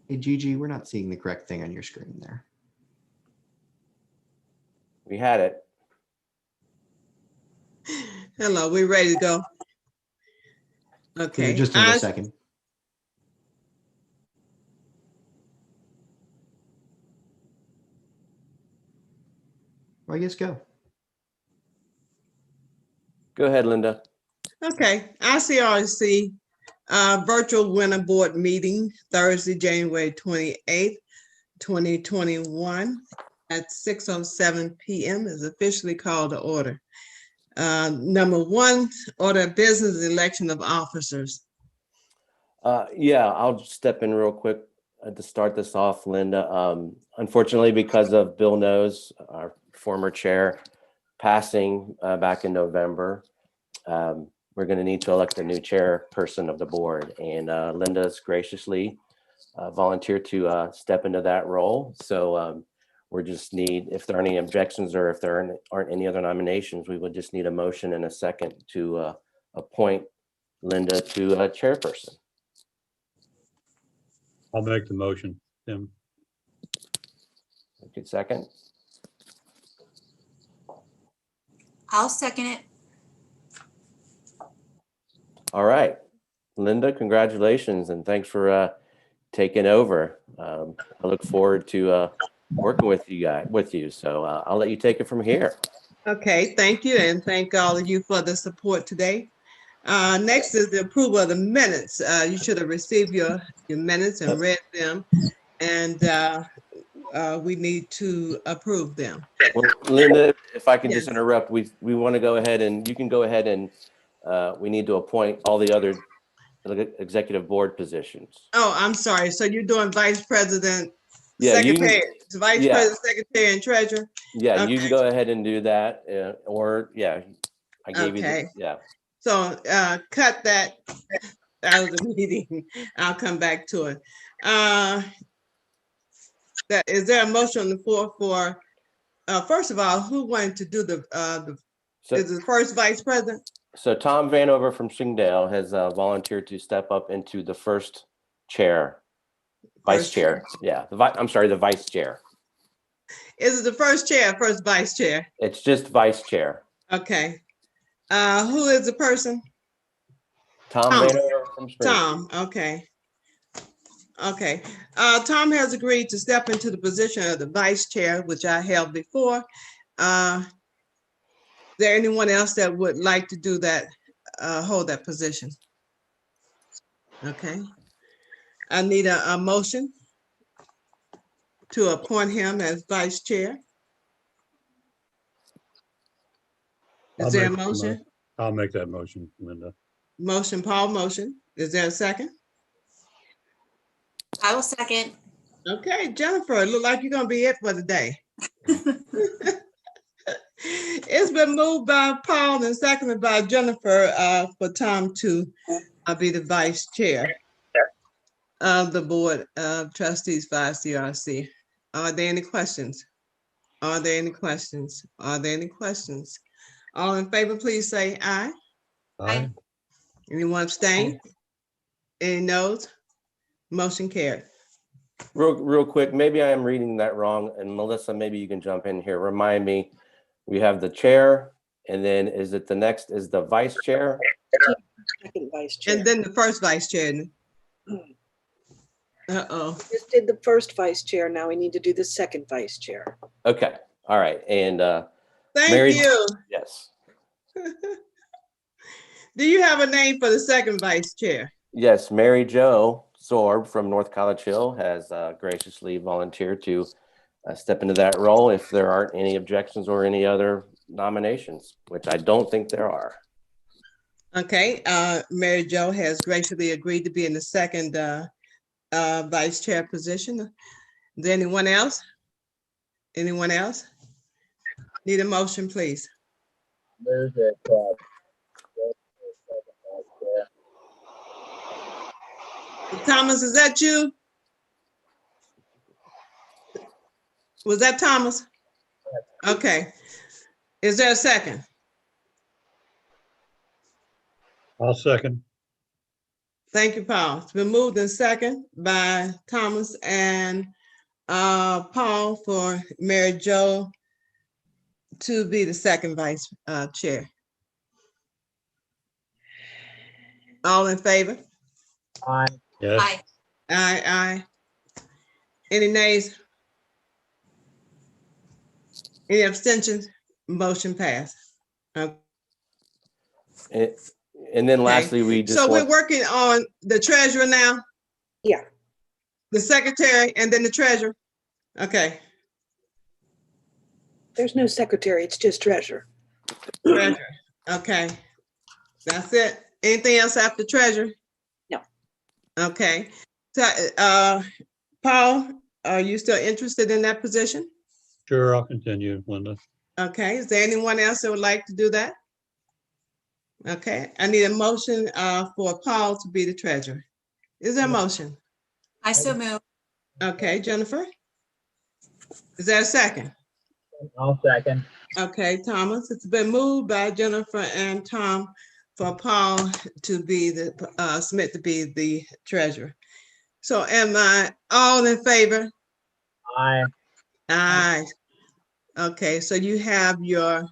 Hey, Gigi, we're not seeing the correct thing on your screen there. We had it. Hello, we ready to go? Okay. Just in a second. Well, I guess go. Go ahead, Linda. Okay, ICRC virtual winter board meeting Thursday, January 28th, 2021 at 6:07 p.m. is officially called to order. Number one, order of business, election of officers. Yeah, I'll step in real quick to start this off, Linda. Unfortunately, because of Bill Knows, our former chair, passing back in November, we're going to need to elect a new chairperson of the board. And Linda's graciously volunteered to step into that role. So we just need, if there are any objections or if there aren't any other nominations, we would just need a motion and a second to appoint Linda to a chairperson. I'll make the motion, Tim. Good second. I'll second it. All right, Linda, congratulations and thanks for taking over. I look forward to working with you. So I'll let you take it from here. Okay, thank you, and thank all of you for the support today. Next is the approval of the minutes. You should have received your minutes and read them, and we need to approve them. Well, Linda, if I can Yes. just interrupt, we want to go ahead and you can go ahead and we need to appoint all the other executive board positions. Oh, I'm sorry. So you're doing vice president, Yeah, secretary, vice yeah. president, secretary, and treasurer? Yeah, you Okay. can go ahead and do that, or yeah, I gave you Okay. the, yeah. So cut that out of the meeting. I'll come back to it. Is there a motion on the floor for, first of all, who wanted to do is the first vice president? So Tom Vanover from Shingdale has volunteered to step up into the first chair, vice First chair. Yeah, I'm sorry, the vice chair. Is it the first chair, or first vice chair? It's just vice chair. Okay. Who is the person? Tom Vanover from Springfield. Tom, okay. Okay. Tom has agreed to step into the position of the vice chair, which I held before. Is there anyone else that would like to do that, hold that position? Okay. I need a motion to appoint him as vice chair. Is there a motion? I'll make that motion, Linda. Motion, Paul, motion. Is there a second? I will second. Okay, Jennifer, it look like you're gonna be it for the day. It's been moved by Paul and seconded by Jennifer for Tom to be the vice chair of the board of trustees for ICRC. Are there any questions? Are there any questions? Are there any questions? All in favor, please say aye. Aye. Anyone abstain? Any noes? Motion carried. Real quick, maybe I am reading that wrong, and Melissa, maybe you can jump in here. Remind me, we have the chair, and then is it the next is the vice chair? Second vice chair. And then the first vice chair. Uh-oh. Just did the first vice chair. Now we need to do the second vice chair. Okay, all right, and Thank Mary- you. yes, Do you have a name for the second vice chair? yes, Mary Jo Sorb from North College Hill has graciously volunteered to step into that role if there aren't any objections or any other nominations, which I don't think there are. Okay, Mary Jo has graciously agreed to be in the second vice chair position. Is there anyone else? Anyone else? Need a motion, please. Thomas, is that you? Was that Thomas? Okay. Is there a second? I'll second. Thank you, Paul. It's been moved in second by Thomas and Paul for Mary Jo to be the second vice chair. All in favor? Aye. Yes. Aye. Aye, aye. Any nays? Any abstentions? Motion passed. Okay. And then lastly, we just So we're want, working on the treasurer now, Yeah, the secretary, and then the treasurer. Okay, there's no secretary, it's just treasurer. treasurer. Okay, that's it. Anything else after treasurer? No. Okay. So, Paul, are you still interested in that position? Sure, I'll continue, Linda. Okay, is there anyone else that would like to do that? Okay, I need a motion for Paul to be the treasurer. Is there a motion? I so move. Okay, Jennifer? Is there a second? I'll second. Okay, Thomas, it's been moved by Jennifer and Tom for Paul to be the, Smith to be the treasurer. So am I all in favor? Aye. Aye. Okay, so you have your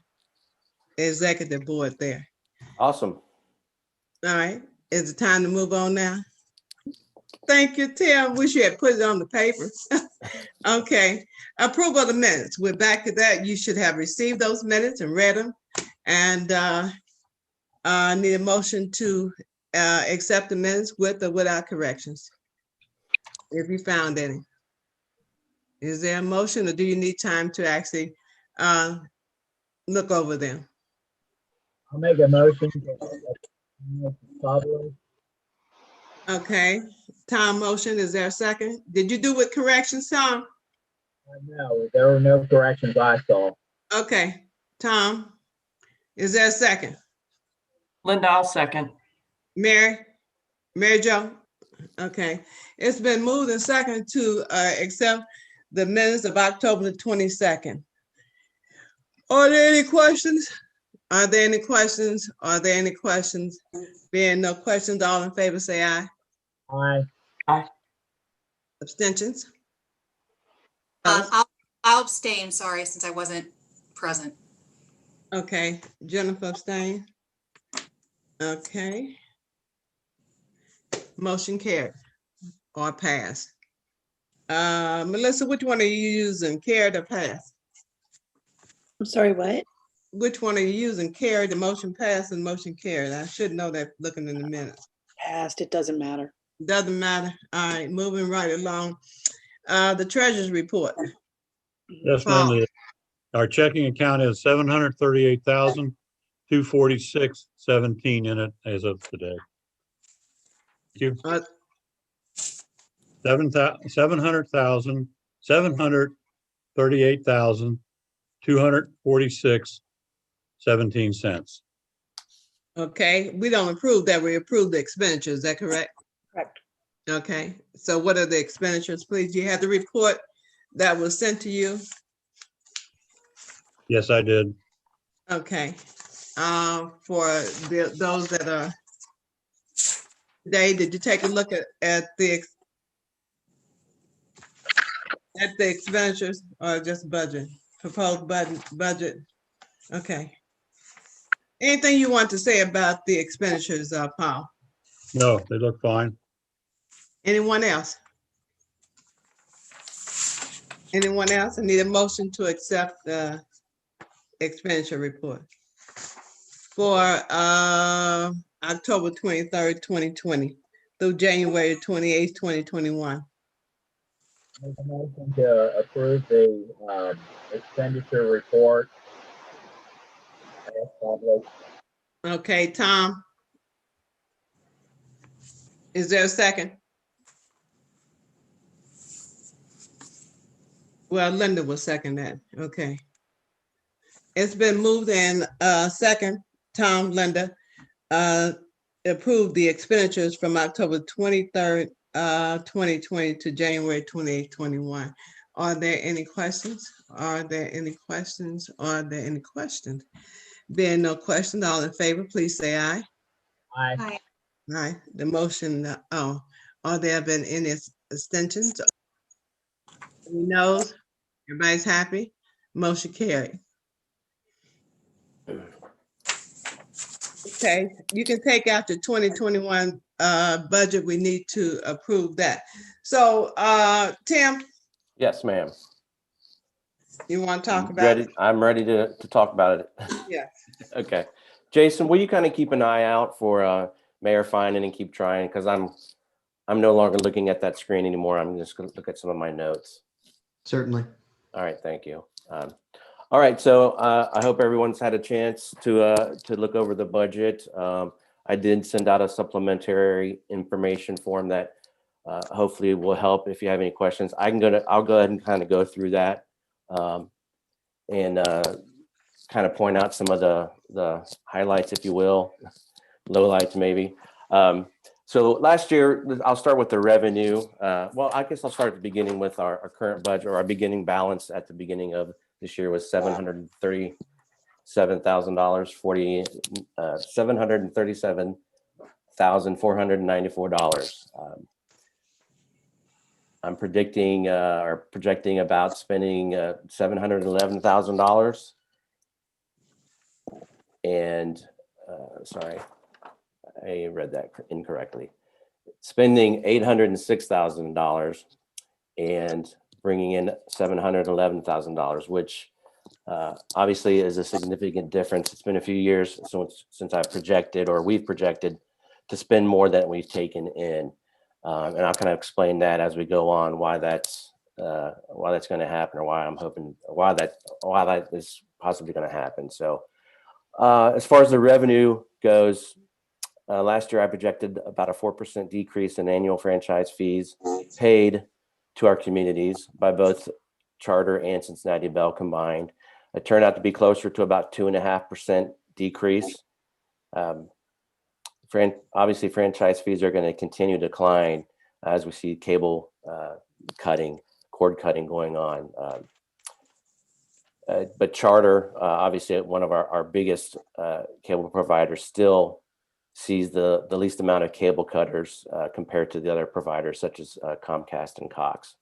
executive board there. awesome. All right, is it time to move on now? Thank you, Tim. Wish you had put it on the paper. Okay, approval of the minutes. We're back to that. You should have received those minutes and read them. And need a motion to accept the minutes with or without corrections. If you found any. Is there a motion or do you need time to actually look over them? I'll make a motion to publish. Okay, Tom motion, is there a second? Did you do with corrections, Tom? No, there were no corrections I saw. Okay, Tom, is there a second? Linda, I'll second. Mary Jo? Okay, it's been moved and second to accept the minutes of October the 22nd. Are there any questions? Are there any questions? Are there any questions? Being no questions, all in favor say aye. Aye. Abstentions? I'll abstain, sorry, since I wasn't present. Okay, Jennifer abstain. Okay. Motion carried or passed. Melissa, which one are you using, carried or passed? I'm sorry, what? Which one are you using, carried, the motion passed and motion carried? I should know that looking in the minutes. Passed, it doesn't matter. Doesn't matter. All right, moving right along. The treasurer's report. Yes, Paul. Linda. Our checking account has $738,246.17 in it as of today. Thank you. Uh, $738,246.17. Okay, we don't approve that, we approve the expenditures, is that correct? Correct. Okay, so what are the expenditures, please? You have the report that was sent to you? Yes, I did. Okay, for those that are today, did you take a look at the expenditures or just budget, proposed budget? Okay. Anything you want to say about the expenditures, Paul? No, they look fine. Anyone else? Anyone else? I need a motion to accept the expenditure report for October 23rd, 2020 through January 28th, 2021. Make a motion to approve the expenditure report. As published. Okay, Tom? Is there a second? Well, Linda will second that. Okay. It's been moved and second, Tom, Linda, approve the expenditures from October 23rd, 2020 to January 28th, 21. Are there any questions? Are there any questions? Are there any questions? Being no questions, all in favor, please say aye. Aye. Aye. Right, the motion, are there been any extensions? Any noes? Everybody's happy? Motion carried. Okay, you can take out the 2021 budget. We need to approve that. So, Tim, Yes, ma'am. you want to talk about it? I'm ready to talk about it. Yeah. Okay. Jason, will you kind of keep an eye out for Mayor Finan and keep trying? Because I'm no longer looking at that screen anymore. I'm just going to look at some of my notes. Certainly. All right, thank you. All right, so I hope everyone's had a chance to look over the budget. I did send out a supplementary information form that hopefully will help if you have any questions. I'll go ahead and kind of go through that and kind of point out some of the highlights, if you will, lowlights maybe. So last year, I'll start with the revenue. Well, I guess I'll start at the beginning with our current budget, or our beginning balance at the beginning of this year was $737,000, $737,494. I'm predicting or projecting about spending $711,000. And sorry, I read that incorrectly. Spending $806,000 and bringing in $711,000, which obviously is a significant difference. It's been a few years since I've projected, or we've projected, to spend more than we've taken in. And I'll kind of explain that as we go on, why that's going to happen, or why I'm hoping, why that is possibly going to happen. So as far as the revenue goes, last year I projected about a 4% decrease in annual franchise fees paid to our communities by both Charter and Cincinnati Bell combined. It turned out to be closer to about 2.5% decrease. Obviously, franchise fees are going to continue to decline as we see cable cord cutting going on. But Charter, obviously one of our biggest cable providers, still sees the least amount of cable cutters compared to the other providers such as Comcast and Cox.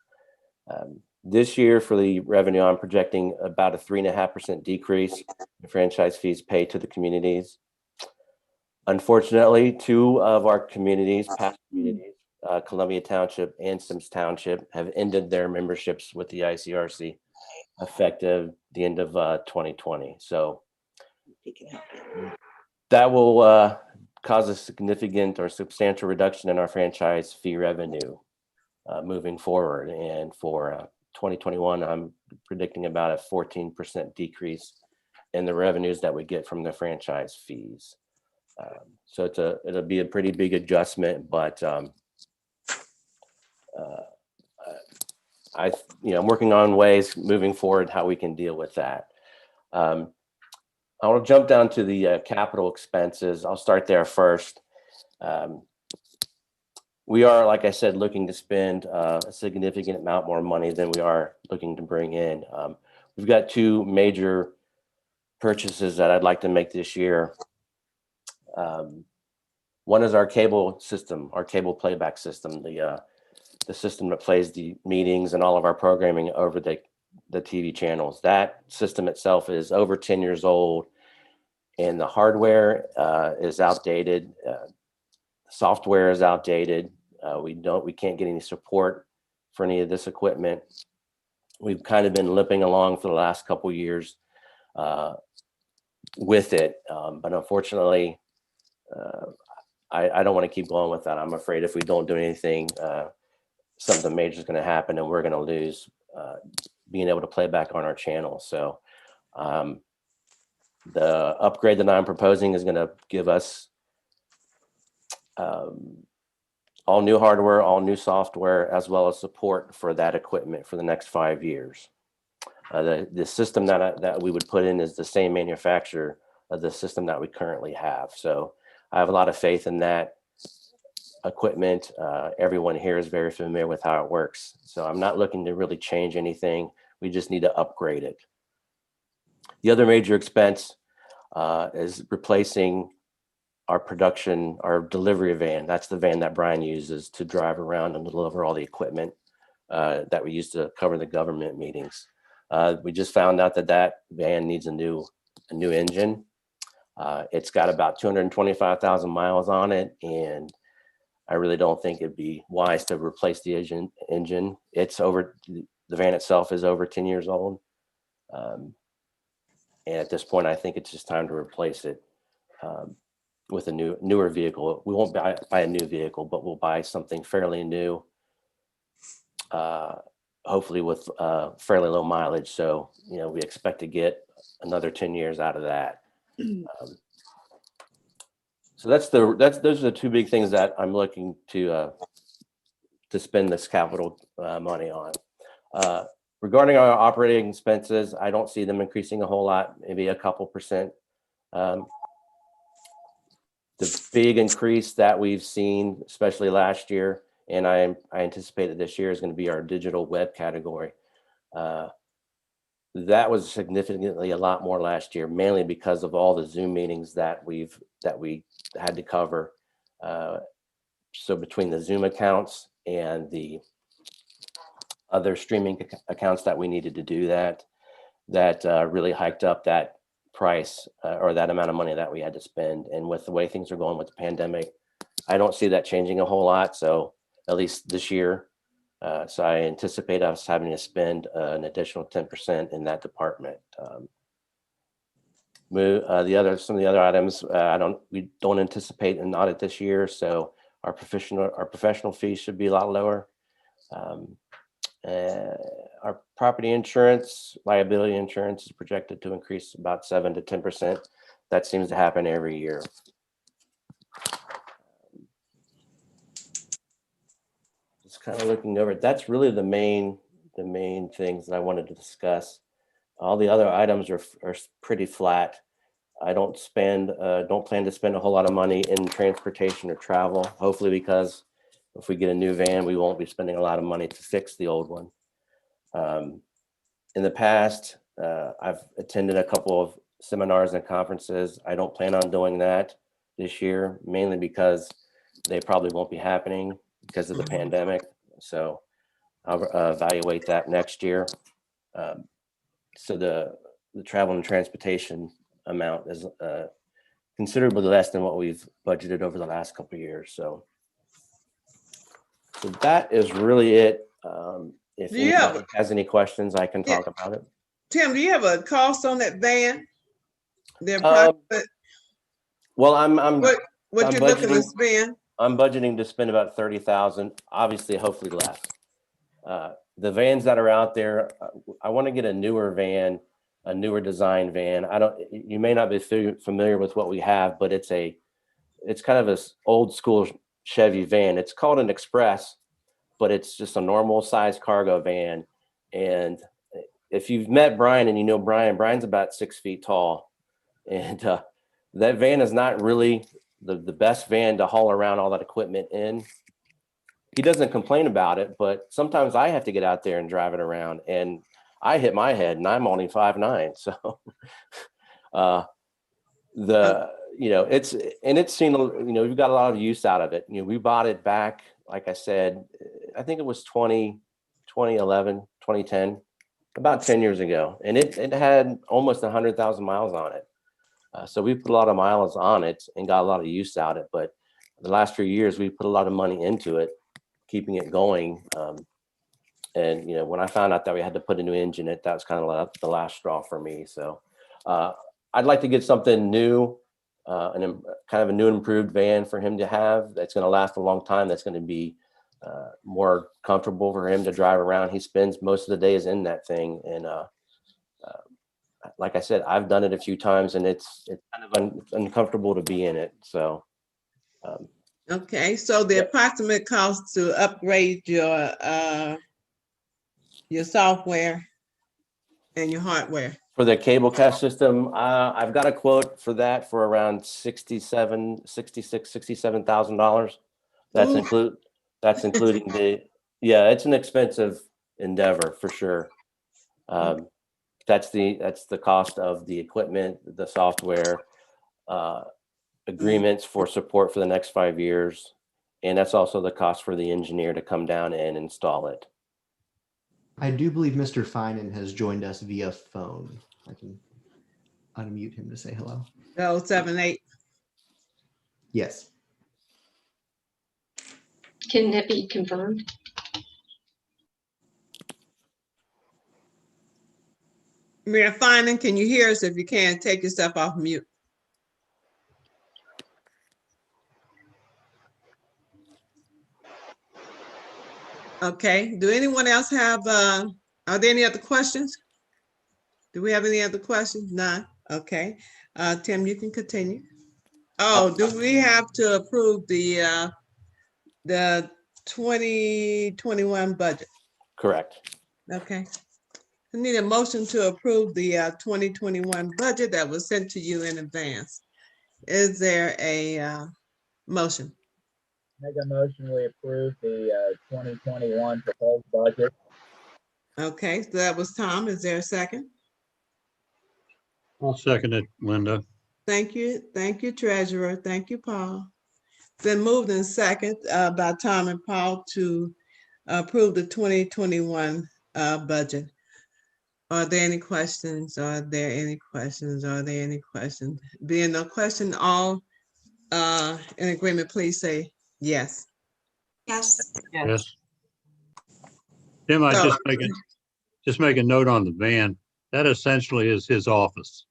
This year for the revenue, I'm projecting about a 3.5% decrease in franchise fees paid to the communities. Unfortunately, two of our communities, past communities, Columbia Township and Sims Township, have ended their memberships with the ICRC effective the end of 2020. So that will cause a significant or substantial reduction in our franchise fee revenue moving forward. And for 2021, I'm predicting about a 14% decrease in the revenues that we get from the franchise fees. So it'll be a pretty big adjustment, but I'm working on ways moving forward how we can deal with that. I want to jump down to the capital expenses. I'll start there first. We are, like I said, looking to spend a significant amount more money than we are looking to bring in. We've got two major purchases that I'd like to make this year. One is our cable system, our cable playback system, the system that plays the meetings and all of our programming over the TV channels. That system itself is over 10 years old, and the hardware is outdated. Software is outdated. We can't get any support for any of this equipment. We've kind of been limping along for the last couple of years with it, but unfortunately, I don't want to keep going with that. I'm afraid if we don't do anything, something major is going to happen, and we're going to lose being able to play back on our channel. So the upgrade that I'm proposing is going to give us all new hardware, all new software, as well as support for that equipment for the next 5 years. The system that we would put in is the same manufacturer of the system that we currently have. So I have a lot of faith in that equipment. Everyone here is very familiar with how it works. So I'm not looking to really change anything. We just need to upgrade it. The other major expense is replacing our production, our delivery van. That's the van that Brian uses to drive around and deliver all the equipment that we use to cover the government meetings. We just found out that that van needs a new engine. It's got about 225,000 miles on it, and I really don't think it'd be wise to replace the engine. The van itself is over 10 years old. And at this point, I think it's just time to replace it with a newer vehicle. We won't buy a new vehicle, but we'll buy something fairly new, hopefully with fairly low mileage. So, we expect to get another 10 years out of that. So those are the two big things that I'm looking to spend this capital money on. Regarding our operating expenses, I don't see them increasing a whole lot, maybe a couple percent. The big increase that we've seen, especially last year, and I anticipate that this year is going to be our digital web category. That was significantly a lot more last year, mainly because of all the Zoom meetings that we had to cover. So between the Zoom accounts and the other streaming accounts that we needed to do that really hiked up that price or that amount of money that we had to spend. And with the way things are going with the pandemic, I don't see that changing a whole lot. So at least this year. So I anticipate us having to spend an additional 10% in that department. Some of the other items, we don't anticipate an audit this year, so our professional fees should be a lot lower. Our property insurance, liability insurance is projected to increase about 7 to 10%. That seems to happen every year. Just kind of looking over it. That's really the main things that I wanted to discuss. All the other items are pretty flat. I don't plan to spend a whole lot of money in transportation or travel, hopefully, because if we get a new van, we won't be spending a lot of money to fix the old one. In the past, I've attended a couple of seminars and conferences. I don't plan on doing that this year, mainly because they probably won't be happening because of the pandemic. So I'll evaluate that next year. So the travel and transportation amount is considerably less than what we've budgeted over the last couple of years. So that is really it. If anybody has any questions, I can talk about it. Tim, do you have a cost on that van? The approximate, well, what you're looking to spend? I'm budgeting to spend about 30,000. Obviously, hopefully less. The vans that are out there, I want to get a newer van, a newer design van. You may not be familiar with what we have, but it's kind of this old school Chevy van. It's called an Express, but it's just a normal size cargo van. And if you've met Brian and you know Brian's about 6 feet tall, and that van is not really the best van to haul around all that equipment in. He doesn't complain about it, but sometimes I have to get out there and drive it around, and I hit my head, and I'm only 5'9". So it's seen, we've got a lot of use out of it. We bought it back, like I said, I think it was 2011, 2010, about 10 years ago, and it had almost 100,000 miles on it. So we put a lot of miles on it and got a lot of use out of it. But the last few years, we put a lot of money into it, keeping it going. And when I found out that we had to put a new engine in it, that was kind of the last straw for me. So I'd like to get something new, and kind of a new and improved van for him to have that's going to last a long time. That's going to be more comfortable for him to drive around. He spends most of the days in that thing, and like I said, I've done it a few times, and it's kind of uncomfortable to be in it. So. Okay, so the approximate cost to upgrade your software and your hardware. For the Cablecast system, I've got a quote for that for around $67,000. That's including it's an expensive endeavor for sure. That's the cost of the equipment, the software. agreements for support for the next 5 years. And that's also the cost for the engineer to come down and install it. I do believe Mr. Finan has joined us via phone. I can unmute him to say hello. 078. Yes. Can that be confirmed? Mayor Finan, can you hear us? If you can, take yourself off mute. Okay, do anyone else have, are there any other questions? Do we have any other questions? None, okay. Tim, you can continue. Oh, do we have to approve the 2021 budget? Correct. Okay. I need a motion to approve the 2021 budget that was sent to you in advance. Is there a motion? Make a motion, we approve the 2021 proposed budget. Okay, so that was Tom. Is there a second? I'll second it, Linda. Thank you. Thank you, Treasurer. Thank you, Paul. Been moved in second by Tom and Paul to approve the 2021 budget. Are there any questions? Are there any questions? Are there any questions? Being no question, all in agreement, please say yes. Yes. Yes. Tim, I So- just make a note on the van. That essentially is his office.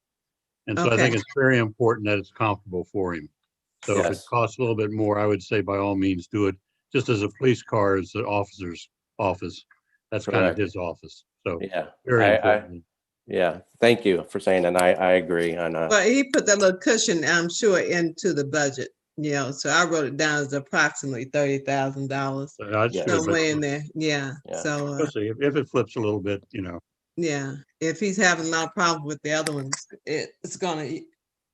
And so I think Okay. it's very important that it's comfortable for him. So if it Yes. costs a little bit more, I would say by all means do it. Just as a police car is the officer's office. That's kind of Correct. his office. So Yeah. very I- important. Yeah. Thank you for saying that. I agree. And But he put that little cushion, I'm sure, into the budget, you know, so I wrote it down as approximately $30,000. So I'd Yeah. sure, but Somewhere in there, yeah, Yeah. so, we'll see. If it flips a little bit, you know. yeah, if he's having a lot of problem with the other ones, it's gonna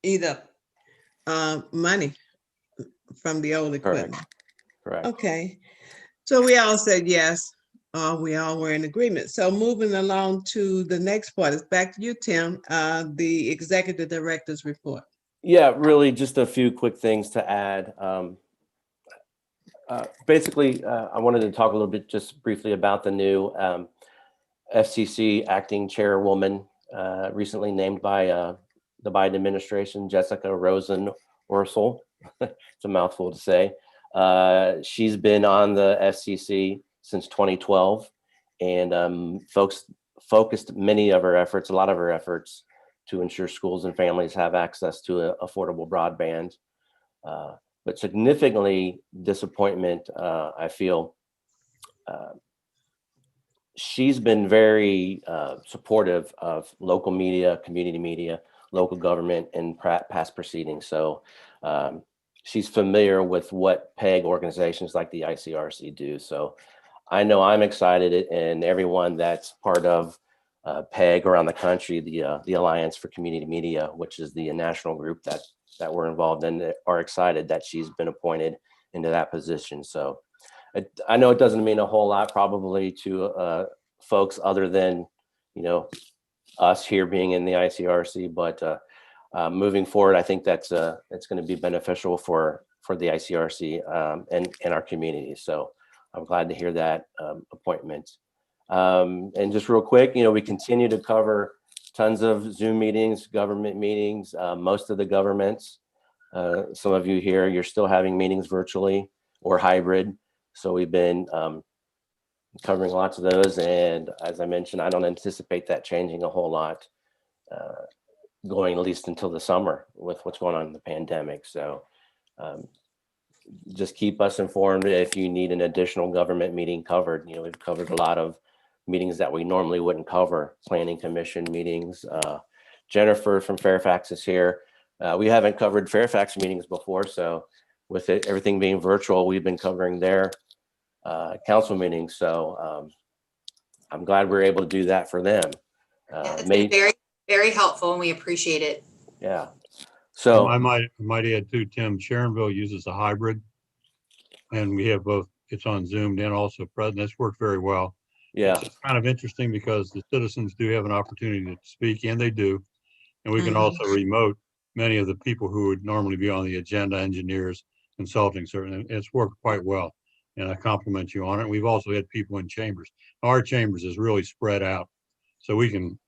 eat up money from the old equipment. correct. Okay, so we all said yes, we all were in agreement. So moving along to the next part, it's back to you, Tim, the executive director's report. Yeah, really just a few quick things to add. Basically, I wanted to talk a little bit just briefly about the new FCC acting chairwoman recently named by the Biden administration, Jessica Rosen Ursel. It's a mouthful to say. She's been on the FCC since 2012 and focused many of her efforts, a lot of her efforts to ensure schools and families have access to affordable broadband. But significantly disappointment, I feel. She's been very supportive of local media, community media, local government, and past proceedings. So she's familiar with what PEG organizations like the ICRC do. So I know I'm excited, and everyone that's part of PEG around the country, the Alliance for Community Media, which is the national group that we're involved in, are excited that she's been appointed into that position. So I know it doesn't mean a whole lot probably to folks other than, you know, us here being in the ICRC, but moving forward, I think that's it's going to be beneficial for the ICRC and our community. So I'm glad to hear that appointment. And just real quick, you know, we continue to cover tons of Zoom meetings, government meetings, most of the governments. Some of you here, you're still having meetings virtually or hybrid. So we've been covering lots of those. And as I mentioned, I don't anticipate that changing a whole lot going at least until the summer with what's going on in the pandemic. So just keep us informed if you need an additional government meeting covered. You know, we've covered a lot of meetings that we normally wouldn't cover, planning commission meetings. Jennifer from Fairfax is here. We haven't covered Fairfax meetings before, so with everything being virtual, we've been covering their council meetings. So I'm glad we're able to do that for them. Yeah, it's been very, very helpful and we appreciate it. Yeah. So I might add too, Tim, Sharonville uses a hybrid, and we have both. It's on Zoom and also present. That's worked very well. yeah, It's kind of interesting because the citizens do have an opportunity to speak, and they do, and we can also remote many of the people who would normally be on the agenda, engineers, consulting, certainly. It's worked quite well. And I compliment you on it. We've also had people in chambers. Our chambers is really spread out, so we can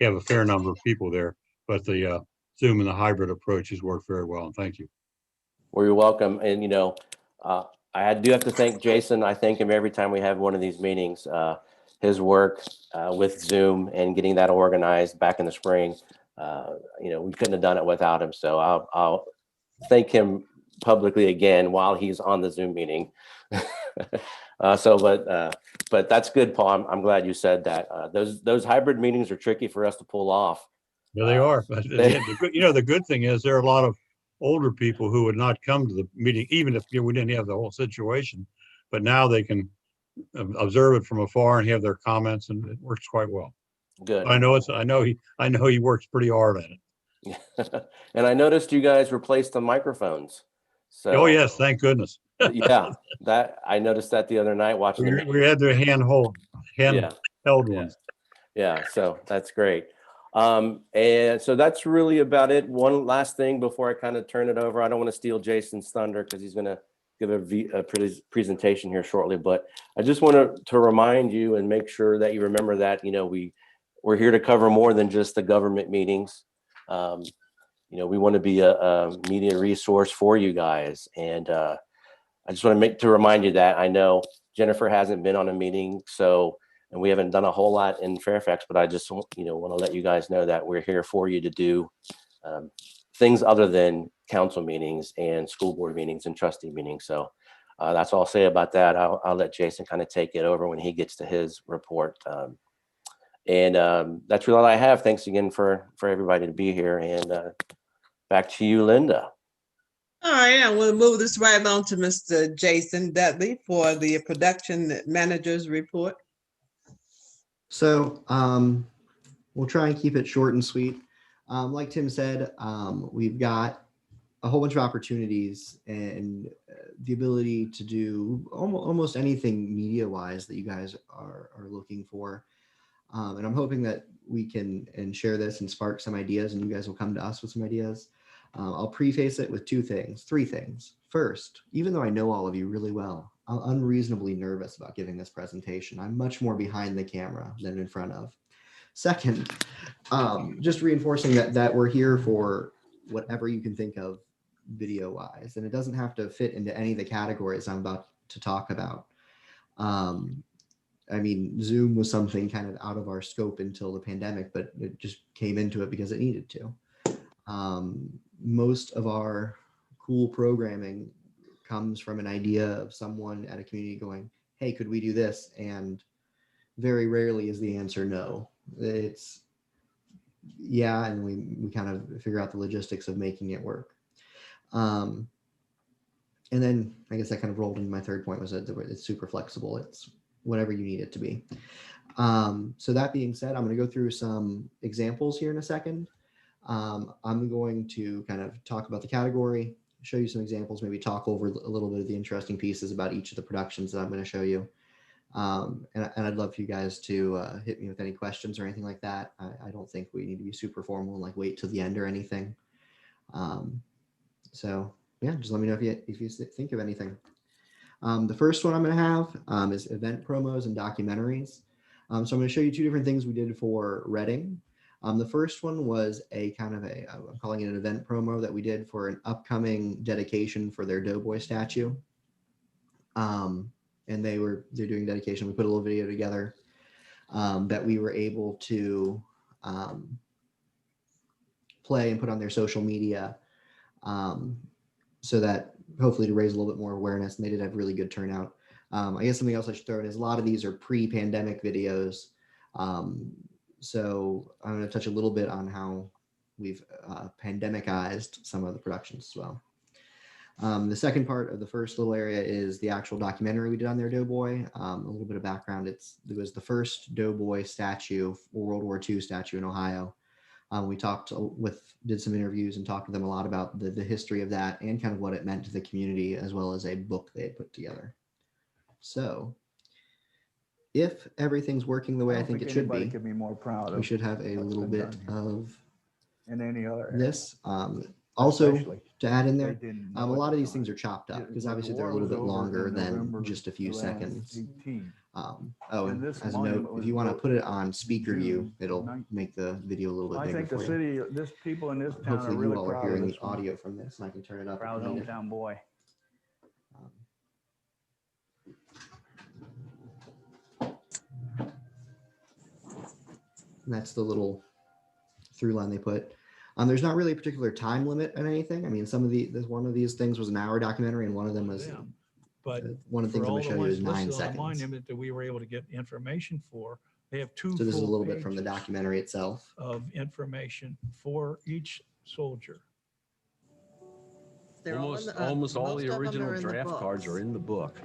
have a fair number of people there. But the Zoom and the hybrid approach has worked very well. And thank you. Well, you're welcome. And do have to thank Jason. I thank him every time we have one of these meetings. His work with Zoom and getting that organized back in the spring. We couldn't have done it without him. So I'll thank him publicly again while he's on the Zoom meeting. But that's good, Paul. I'm glad you said that. Those hybrid meetings are tricky for us to pull off. Yeah, they are. But the good thing is there are a lot of older people who would not come to the meeting, even if we didn't have the whole situation. But now they can observe it from afar and have their comments, and it works quite well. Good. I know he works pretty hard at it. And I noticed you guys replaced the microphones. So, oh yes, thank goodness. Yeah, that I noticed that the other night watching. We had the handheld ones. Yeah, so that's great. And so that's really about it. One last thing before I kind of turn it over. I don't want to steal Jason's thunder because he's going to give a presentation here shortly. But I just want to remind you and make sure that you remember that we're here to cover more than just the government meetings. We want to be a media resource for you guys. And I just want to remind you that I know Jennifer hasn't been on a meeting, and we haven't done a whole lot in Fairfax, but I just want to let you guys know that we're here for you to do things other than council meetings and school board meetings and trustee meetings. So that's all I'll say about that. I'll let Jason kind of take it over when he gets to his report. And that's really all I have. Thanks again for everybody to be here. And back to you, Linda. All right, I will move this right along to Mr. Jason Dudley for the production manager's report. So we'll try and keep it short and sweet. Like Tim said, we've got a whole bunch of opportunities and the ability to do almost anything media-wise that you guys are looking for. And I'm hoping that we can share this and spark some ideas, and you guys will come to us with some ideas. I'll preface it with three things. First, even though I know all of you really well, I'm unreasonably nervous about giving this presentation. I'm much more behind the camera than in front of. Second, just reinforcing that we're here for whatever you can think of video-wise, and it doesn't have to fit into any of the categories I'm about to talk about. Zoom was something kind of out of our scope until the pandemic, but it just came into it because it needed to. Most of our cool programming comes from an idea of someone at a community going, hey, could we do this? And very rarely is the answer no. It's yeah, and we kind of figure out the logistics of making it work. And then I guess that kind of rolled into my third point, was that it's super flexible. It's whatever you need it to be. So that being said, I'm going to go through some examples here in a second. I'm going to kind of talk about the category, show you some examples, maybe talk over a little bit of the interesting pieces about each of the productions that I'm going to show you. And I'd love for you guys to hit me with any questions or anything like that. I don't think we need to be super formal and like wait till the end or anything. So yeah, just let me know if you think of anything. The first one I'm going to have is event promos and documentaries. So I'm going to show you two different things we did for Reading. The first one was a kind of I'm calling it an event promo that we did for an upcoming dedication for their Doughboy statue. And they're doing dedication. We put a little video together that we were able to play and put on their social media so that hopefully to raise a little bit more awareness, and they did have really good turnout. I guess something else I should throw in is a lot of these are pre-pandemic videos. So I'm going to touch a little bit on how we've pandemicized some of the productions as well. The second part of the first little area is the actual documentary we did on their Doughboy. A little bit of background. It was the first Doughboy statue, World War II statue in Ohio. We did some interviews and talked to them a lot about the history of that and kind of what it meant to the community, as well as a book they had put together. So if everything's working the way I think it should be, could be more proud of we should have a little bit of in any other area. this. Also, Especially, to add in they there, didn't a know at lot of the these things time. are chopped up because The obviously they're a war little was bit over longer in than November just a few last seconds. 18. Oh, And and this as a note, monument if was you want to built put it on speaker view, June it'll 19. make the video a little bit I bigger think the for you. city, this people in this town are Hopefully you really all are proud of hearing this the one. audio from this, and I can turn it up. Proud if needed. hometown boy. And that's the little through line they put. There's not really a particular time limit on anything. I mean, some of one of these things was an hour documentary, and one of them was. But one of the things for I'm all going to the show you ones is 9 listed on the seconds. monument that we were able to get information for, they have 2 So this is a full little bit from the pages documentary itself. of information for each soldier. They're all in Almost, the- almost all most the of them original are in the draft cards books. are in the book.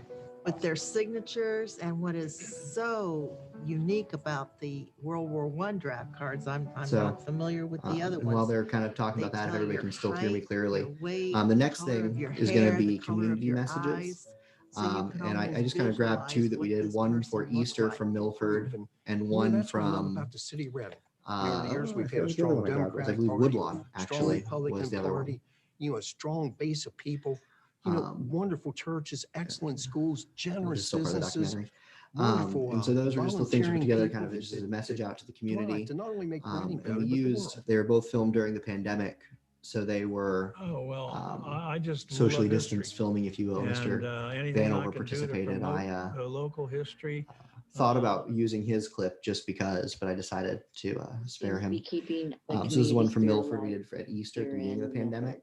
With their signatures, and what is so unique about the World War I draft cards, I'm So, not familiar with the other and while ones. they're kind of talking They about that, if tell everybody your can still hear me height, clearly, your weight, the next color of thing your is going hair, to be the color of community your messages. eyes. So you can And I almost just kind of grabbed 2 that we visualize did, what one this for person looks Easter like. from Milford and Well, one that's what I love from about the city rep. I years we've forget had a what the other strong one I grabbed was. I Democratic believe Party, Woodlawn strong actually Republican was the other one. Party, you know, a strong base of people, you know, wonderful churches, excellent schools, generous Still part of the businesses, documentary. wonderful, And so those are just the things we put volunteering together, people kind of just as a message out to the community. to not only make Reading better, And we but the used, world. they were both filmed during the pandemic, so they were Oh, well, I just socially love history. distanced filming, if you will. And Mr. anything I Vanover can do to participated. promote I the local history. thought about using his clip just because, but I decided to spare him. Beekeeping. So this is one from Milford we did at Easter at the beginning of the pandemic.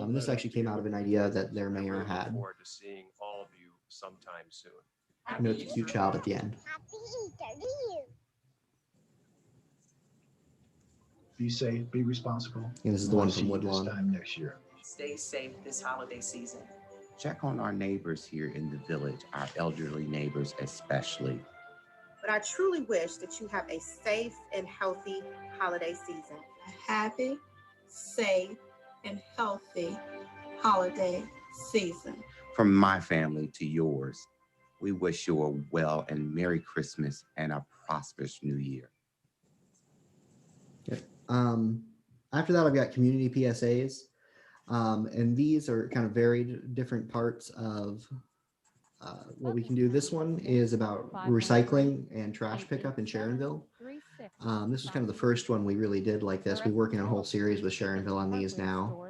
This actually came out of an idea that their mayor had. Forward to seeing all of you sometime soon. Note the cute child at the end. Be safe, be responsible. And this is the one from Woodlawn. This time next year. Stay safe this holiday season. Check on our neighbors here in the village, our elderly neighbors especially. But I truly wish that you have a safe and healthy holiday season. A happy, safe, and healthy holiday season. From my family to yours, we wish you a well and Merry Christmas and a prosperous New Year. Okay. After that, I've got community PSAs. And these are kind of varied different parts of what we can do. This one is about recycling and trash pickup in Sharonville. This was kind of the first one we really did like this. We're working on a whole series with Sharonville on these now.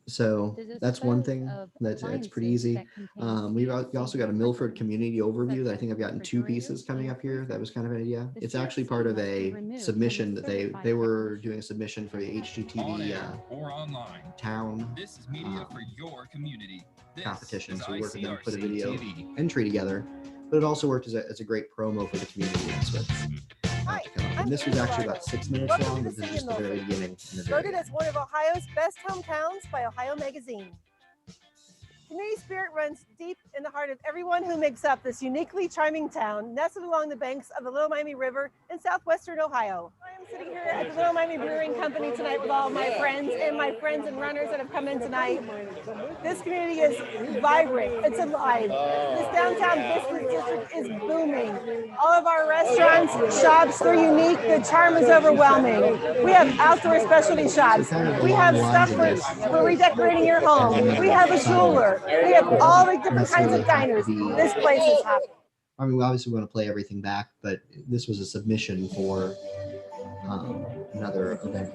So that's one thing that's pretty easy. We've also got a Milford community overview that I think I've gotten 2 pieces coming up here. That was kind of an idea. It's actually part of a submission that they were doing a submission for the HGTV or online. Town This is media for your community. This competition. is So we worked with them to put a video ICRC-TV. entry together, but it also worked as a great promo for the community. That's what. And this was actually about 6 minutes long, but this is just the very beginning. Voted as one of Ohio's best hometowns by Ohio Magazine. Community spirit runs deep in the heart of everyone who makes up this uniquely charming town, nestled along the banks of the Little Miami River in southwestern Ohio. I am sitting here at the Little Miami Brewing Company tonight with all of my friends and runners that have come in tonight. This community is vibrant, it's alive. This downtown business district is booming. All of our restaurants, shops, they're unique, the charm is overwhelming. We have outdoor specialty shops. We have stuff for redecorating your home. We have a jeweler. We have all the different kinds of diners. This place is hopping. I mean, we obviously want to play everything back, but this was a submission for another event.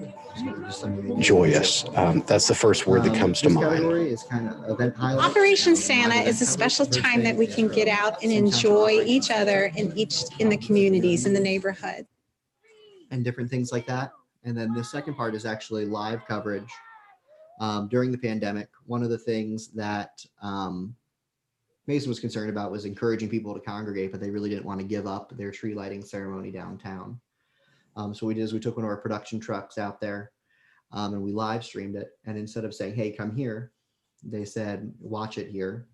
Joyous. That's the first word that comes to this mind. category is kind of event highlights. Operation Santa is a special time that we can get out and enjoy each other in the communities in the neighborhood. And different things like that. And then the second part is actually live coverage. During the pandemic, one of the things that Mason was concerned about was encouraging people to congregate, but they really didn't want to give up their tree lighting ceremony downtown. So what we did is we took one of our production trucks out there and we live streamed it. And instead of saying, hey, come here, they said, watch it here.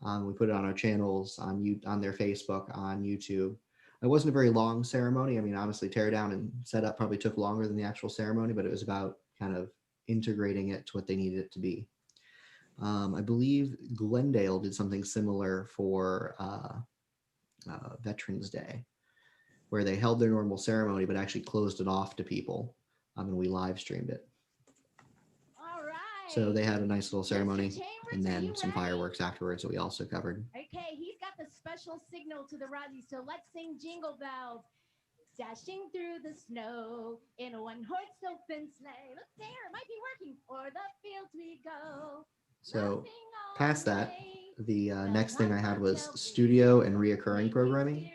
We put it on our channels, on their Facebook, on YouTube. It wasn't a very long ceremony. I mean, honestly, tear down and set up probably took longer than the actual ceremony, but it was about kind of integrating it to what they needed it to be. I believe Glendale did something similar for Veterans Day. where they held their normal ceremony, but actually closed it off to people. And we live streamed it. All right. So they had a nice little ceremony Chambers, and are then you some ready? fireworks afterwards that we also covered. Okay, he's got the special signal to the Rossi, so let's sing Jingle Bells. Dashing through the snow in a one-horse open sleigh. Look there, it might be working. O'er the fields we go. So past that, the next thing I had was studio and reoccurring programming.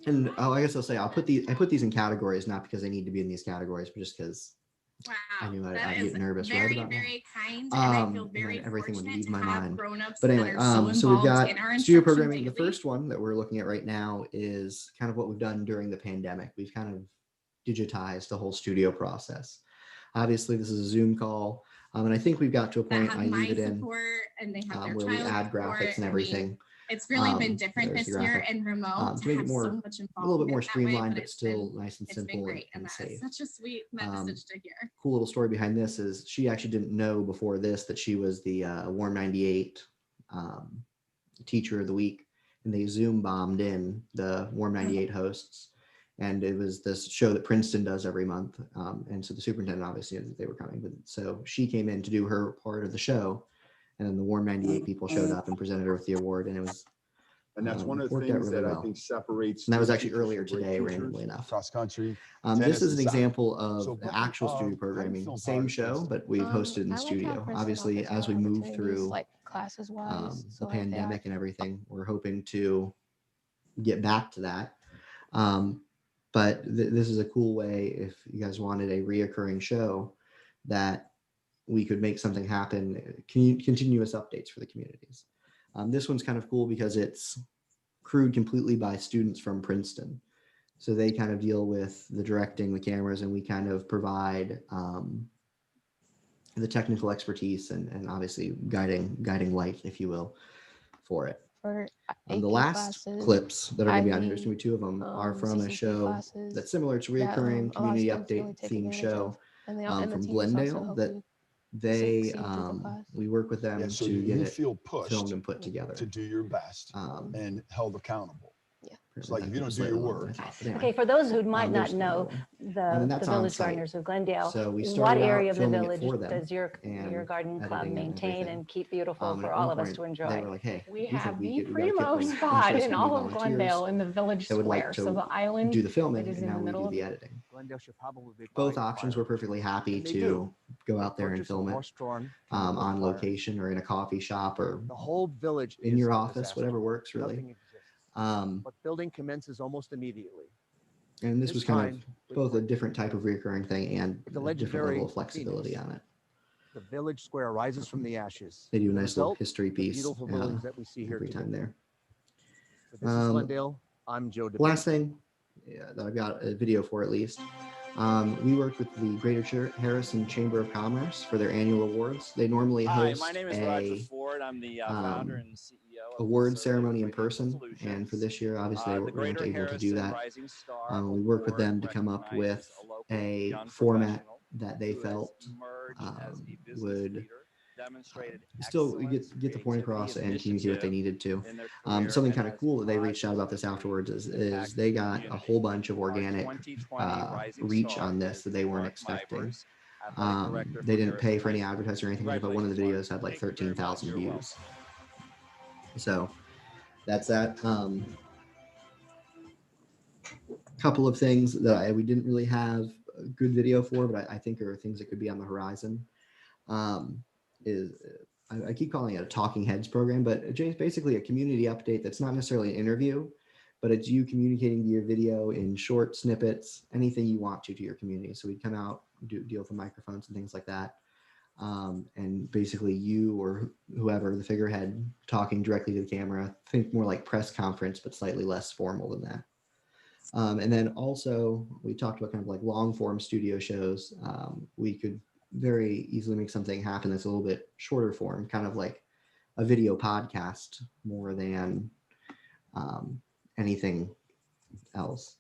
And I guess I'll say I put these in categories, not because they need to be in these categories, but just because I knew I'd get nervous right about very kind, and I feel very everything would fortunate leave to my have mind. grown-ups But that anyway, are so we've got involved in our studio instruction programming. The daily. first one that we're looking at right now is kind of what we've done during the pandemic. We've kind of digitized the whole studio process. Obviously, this is a Zoom call, and I think we've got to a That point have I leave my it in support, and they have their where we child add support. graphics and I mean, everything. it's really been different There's this the year graphic. and remote To to make have it more, so much a little bit more involvement that way, streamlined, but it's still been- nice and it's been simple great, and that's safe. such a sweet message to hear. Cool little story behind this is she actually didn't know before this that she was the Warm 98 teacher of the week, and they Zoom bombed in the Warm 98 hosts, and it was this show that Princeton does every month, and so the superintendent obviously knew that they were coming, but so she came in to do her part of the show, and then the Warm 98 people showed up and presented her with the award, and it was And that's one of the worked out things really that I well. think separates. And that was good actually teachers earlier from great today, teachers, randomly enough. Cross country. This tennis, is an and soccer. example of So, the Brittany, actual how studio do you programming, feel same about show, Princeton? but we've hosted in the studio. Obviously, as we move through classes wise, the pandemic and everything, we're hoping to get back to that. But this is a cool way, if you guys wanted a reoccurring show, that we could make something happen, continuous updates for the communities. This one's kind of cool because it's crewed completely by students from Princeton. So they kind of deal with the directing, the cameras, and we kind of provide the technical expertise and obviously guiding light, if you will, for it. For The AP last classes, clips that are going to be on here, IB, there's going to be two of them, are from a CCT show classes that's similar to that, Reoccurring a lot of Community students really Update take themed advantage show of. And the from teachers also Glendale help that you they succeed through the class. we work with them Yeah, so to you get it feel pushed filmed and put together. to do your best and held accountable. It's like if you don't do your work. Okay, for those who might not there's know, and then the that's on Village site. Gardeners of Glendale, So we what started out area of the filming it village for them does your and garden club editing and maintain everything. and keep beautiful And for at all one of us point, to they enjoy? were like, hey, We we think have we the gotta get, primo like, spot interest in from all you of volunteers Glendale in the village that would like square. to So the island do the filming, that is and in now the we middle do of the editing. Glendale should probably be Both buying options were perfectly happy And they to do. go out there and purchase a film it horse-drawn chemical on fire. location or in a coffee shop or The whole village in is your a office, disaster. whatever works really. Nothing exists. Um, But building commences almost immediately. and this was kind of time, with both a different type of recurring thing and the a different level legendary of flexibility Phoenix. on it. The village square rises from the ashes. They do a The nice little result, history the piece beautiful buildings that we see here every today. time there. So this is Glendale. I'm Joe DeBate. Last thing that I've got a video for at least. We worked with the Greater Harrison Chamber of Commerce for their annual awards. They normally host my name is Roger Ford. I'm the founder and CEO of award the ceremony in person, and for this year, obviously, we weren't able to do that. We worked with them to come up with a format that they felt would still get the point across and communicate what they needed to. Something kind of cool that they reached out about this afterwards is they got a whole bunch of organic reach on this that they weren't expecting. They didn't pay for any advertising or anything, but one of the videos had like 13,000 views. So that's that. Couple of things that we didn't really have a good video for, but I think are things that could be on the horizon. I keep calling it a talking heads program, but it's basically a community update that's not necessarily an interview, but it's you communicating via video in short snippets, anything you want to your community. So we'd come out, deal with the microphones and things like that. And basically you or whoever, the figurehead, talking directly to the camera. Think more like press conference, but slightly less formal than that. And then also we talked about kind of like long form studio shows. We could very easily make something happen that's a little bit shorter form, kind of like a video podcast more than anything else.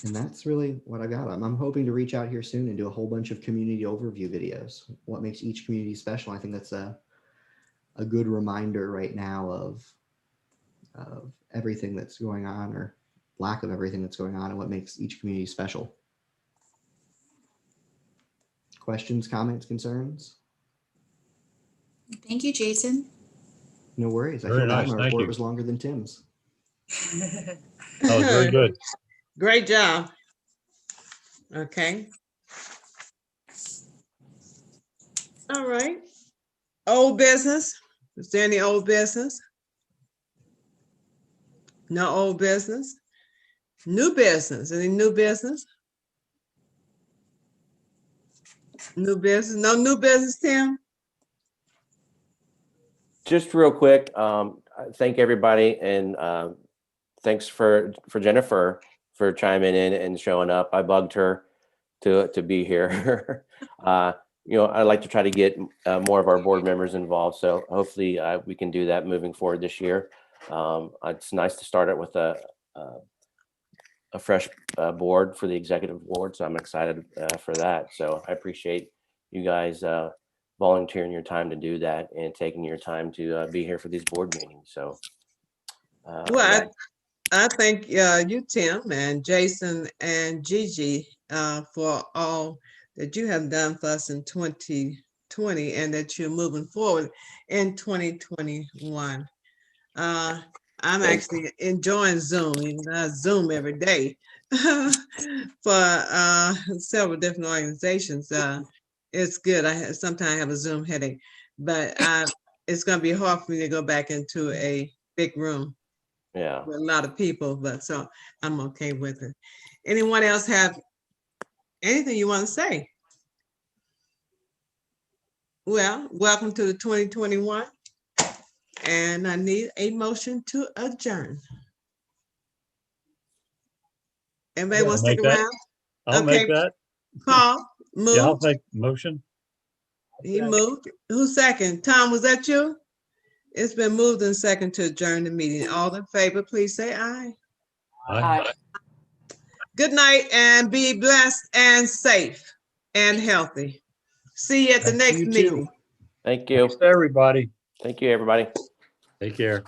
And that's really what I got. I'm hoping to reach out here soon and do a whole bunch of community overview videos. What makes each community special? I think that's a good reminder right now of of everything that's going on, or lack of everything that's going on, and what makes each community special. Questions, comments, concerns? Thank you, Jason. No worries. I Very feel bad nice. my Thank report you. was longer than Tim's. That was very good. Great job. Okay. All right. Old business. Is there any old business? No old business. New business. Any new business? New business. No new business, Tim? Just real quick, thank everybody, and thanks for Jennifer for chiming in and showing up. I bugged her to be here. You know, I'd like to try to get more of our board members involved, so hopefully we can do that moving forward this year. It's nice to start it with a fresh board for the executive board, so I'm excited for that. So I appreciate you guys volunteering your time to do that and taking your time to be here for these board meetings. So Well, I thank you, Tim, and Jason and Gigi for all that you have done for us in 2020 and that you're moving forward in 2021. I'm actually enjoying Zoom, even though I Zoom every day for several different organizations. It's good. Sometimes I have a Zoom headache, but it's going to be hard for me to go back into a big room. Yeah, With a lot of people, but so I'm okay with it. Anyone else have anything you want to say? Well, welcome to the 2021, and I need a motion to adjourn. Everybody Yeah, wants to I'll stick make that. around? I'll make that. Paul, move. Yeah, I'll make the motion. He moved. Who second? Tom, was that you? It's been moved and second to adjourn the meeting. All in favor, please say aye. Aye. Good night and be blessed and safe and healthy. See you at the next meeting. Thank you. Thanks to everybody. Thank you, everybody. Take care.